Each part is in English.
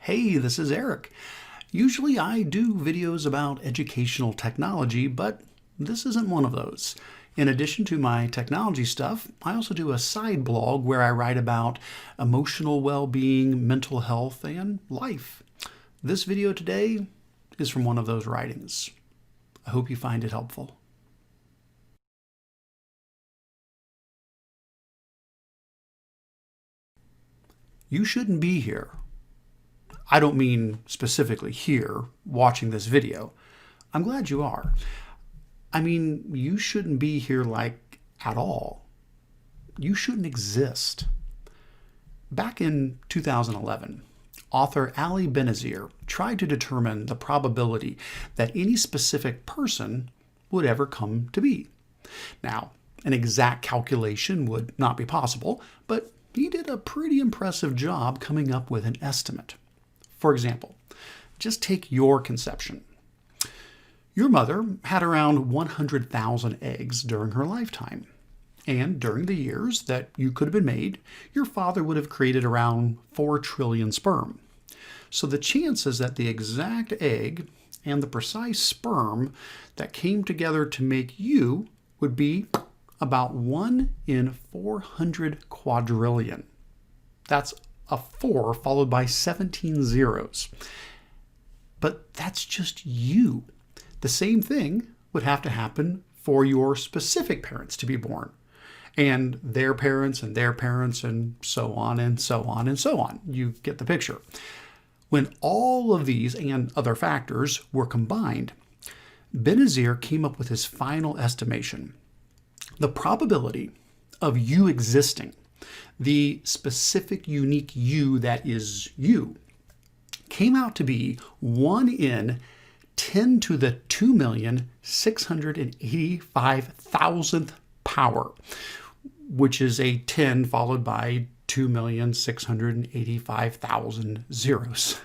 Hey, this is Eric. Usually I do videos about educational technology, but this isn't one of those. In addition to my technology stuff, I also do a side blog where I write about emotional well-being, mental health, and life. This video today is from one of those writings. I hope you find it helpful. You shouldn't be here. I don't mean specifically here, watching this video. I'm glad you are. I mean, you shouldn't be here like at all. You shouldn't exist. Back in 2011, author Ali Benazir tried to determine the probability that any specific person would ever come to be. Now, an exact calculation would not be possible, but he did a pretty impressive job coming up with an estimate. For example, just take your conception. Your mother had around 100,000 eggs during her lifetime. And during the years that you could have been made, your father would have created around 4 trillion sperm. So the chances that the exact egg and the precise sperm that came together to make you would be about 1 in 400 quadrillion. That's a 4 followed by 17 zeros. But that's just you. The same thing would have to happen for your specific parents to be born, and their parents and their parents, and so on and so on and so on. You get the picture. When all of these and other factors were combined, Benazir came up with his final estimation. The probability of you existing, the specific unique you that is you, came out to be 1 in 10 to the 2,685,000th power, which is a 10 followed by 2,685,000 zeros.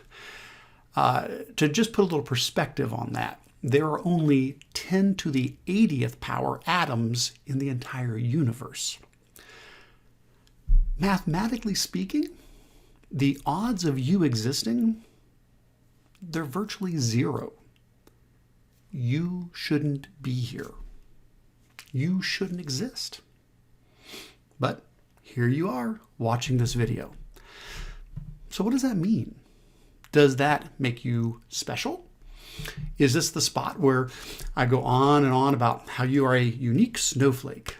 To just put a little perspective on that, there are only 10 to the 80th power atoms in the entire universe. Mathematically speaking, the odds of you existing, they're virtually zero. You shouldn't be here. You shouldn't exist. But here you are watching this video. So what does that mean? Does that make you special? Is this the spot where I go on and on about how you are a unique snowflake?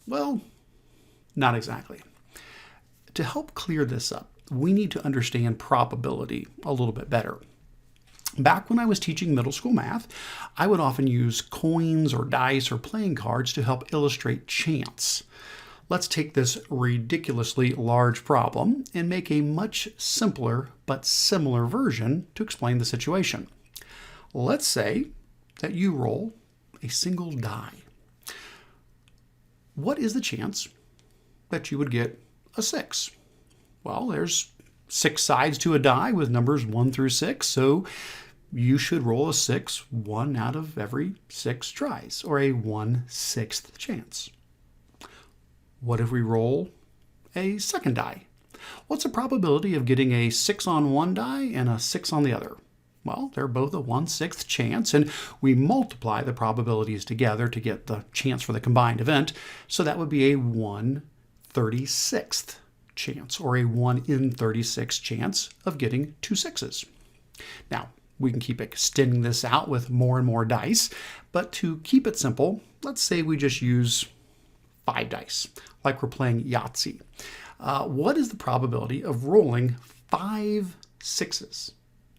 Well, not exactly. To help clear this up, we need to understand probability a little bit better. Back when I was teaching middle school math, I would often use coins or dice or playing cards to help illustrate chance. Let's take this ridiculously large problem and make a much simpler but similar version to explain the situation. Let's say that you roll a single die. What is the chance that you would get a 6? Well, there's 6 sides to a die with numbers 1 through 6, so you should roll a 6 1 out of every 6 tries, or a 1/6 chance. What if we roll a second die? What's the probability of getting a 6 on one die and a 6 on the other? Well, they're both a 1/6 chance, and we multiply the probabilities together to get the chance for the combined event, so that would be a 1/36th chance, or a 1 in 36 chance of getting 2 6s. Now, we can keep extending this out with more and more dice, but to keep it simple, let's say we just use 5 dice, like we're playing Yahtzee. What is the probability of rolling 5 6s?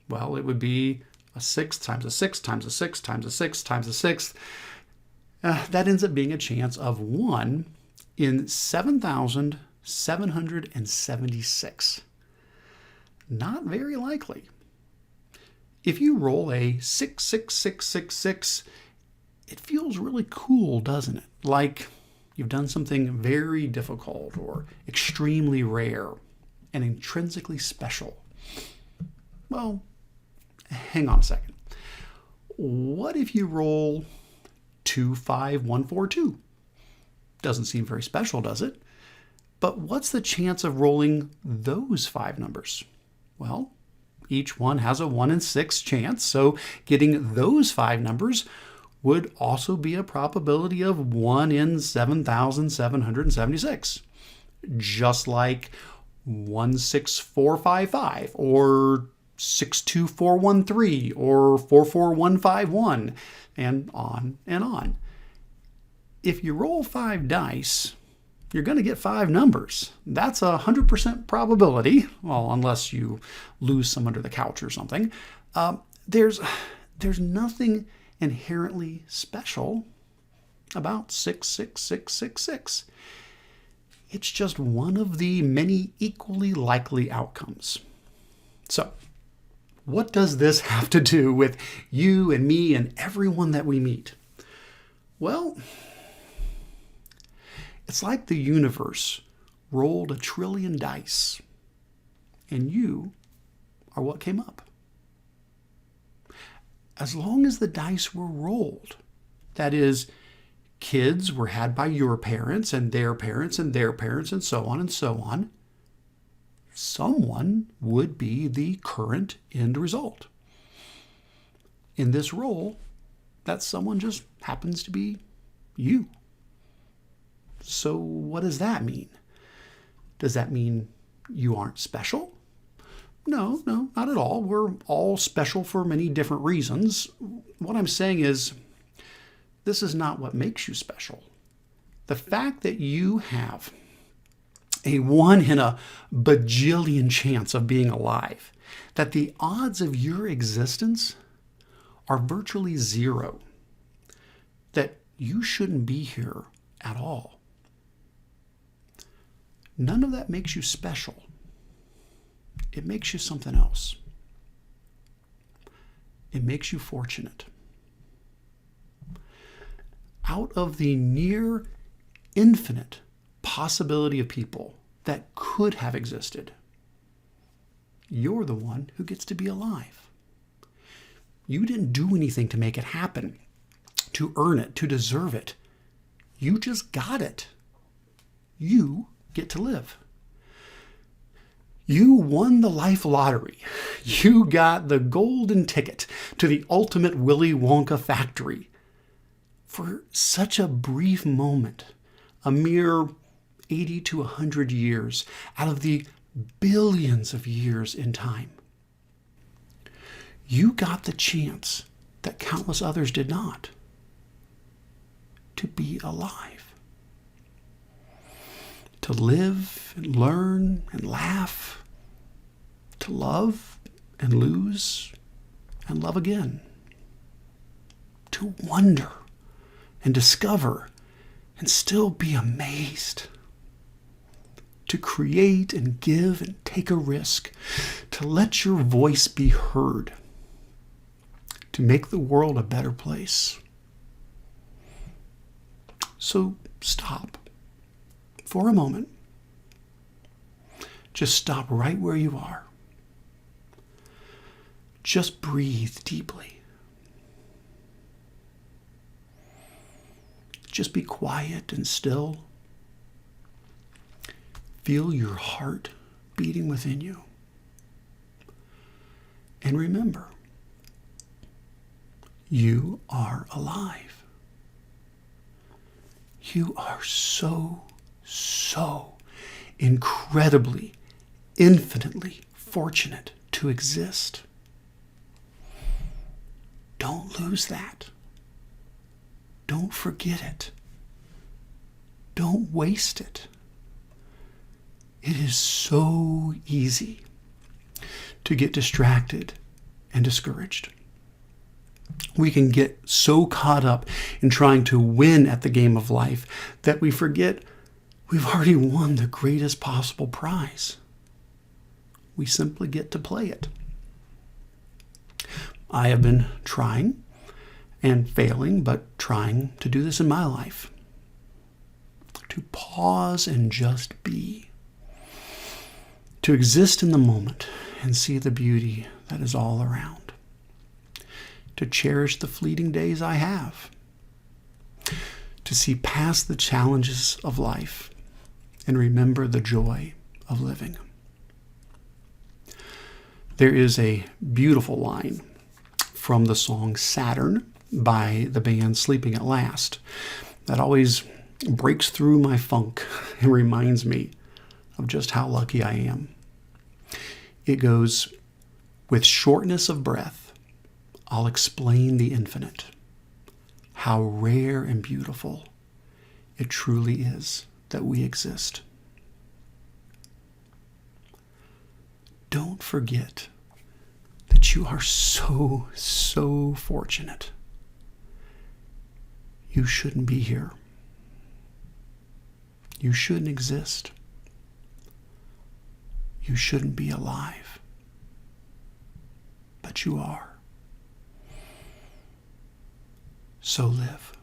Well, it would be a 6 times a 6 times a 6 times a 6 times a 6. That ends up being a chance of 1 in 7,776. Not very likely. If you roll a 66666, it feels really cool, doesn't it? Like you've done something very difficult or extremely rare and intrinsically special. Well, hang on a second. What if you roll 25142? Doesn't seem very special, does it? But what's the chance of rolling those 5 numbers? Well, each one has a 1 in 6 chance, so getting those 5 numbers would also be a probability of 1 in 7,776. Just like 16455 or 62413 or 44151 and on and on. If you roll 5 dice, you're going to get 5 numbers. That's a 100% probability, well, unless you lose some under the couch or something. There's nothing inherently special about 66666. It's just one of the many equally likely outcomes. So, what does this have to do with you and me and everyone that we meet? Well, it's like the universe rolled 1 trillion dice, and you are what came up. As long as the dice were rolled, that is, kids were had by your parents and their parents and their parents and so on, someone would be the current end result. In this roll, that someone just happens to be you. So what does that mean? Does that mean you aren't special? No, not at all. We're all special for many different reasons. What I'm saying is, this is not what makes you special. The fact that you have a 1 in a bajillion chance of being alive, that the odds of your existence are virtually 0, that you shouldn't be here at all. None of that makes you special. It makes you something else. It makes you fortunate. Out of the near infinite possibility of people that could have existed, you're the one who gets to be alive. You didn't do anything to make it happen, to earn it, to deserve it. You just got it. You get to live. You won the life lottery. You got the golden ticket to the ultimate Willy Wonka factory. For such a brief moment, a mere 80 to 100 years out of the billions of years in time, you got the chance that countless others did not, to be alive. To live and learn and laugh, to love and lose and love again, to wonder and discover and still be amazed, to create and give and take a risk, to let your voice be heard, to make the world a better place. So stop for a moment. Just stop right where you are. Just breathe deeply. Just be quiet and still. Feel your heart beating within you. And remember, you are alive. You are so incredibly, infinitely fortunate to exist. Don't lose that. Don't forget it. Don't waste it. It is so easy to get distracted and discouraged. We can get so caught up in trying to win at the game of life that we forget we've already won the greatest possible prize. We simply get to play it. I have been trying and failing, but trying to do this in my life. To pause and just be. To exist in the moment and see the beauty that is all around. To cherish the fleeting days I have. To see past the challenges of life and remember the joy of living. There is a beautiful line from the song Saturn by the band Sleeping at Last that always breaks through my funk and reminds me of just how lucky I am. It goes, "With shortness of breath, I'll explain the infinite. How rare and beautiful it truly is that we exist." Don't forget that you are so, so fortunate. You shouldn't be here. You shouldn't exist. You shouldn't be alive. But you are. So live.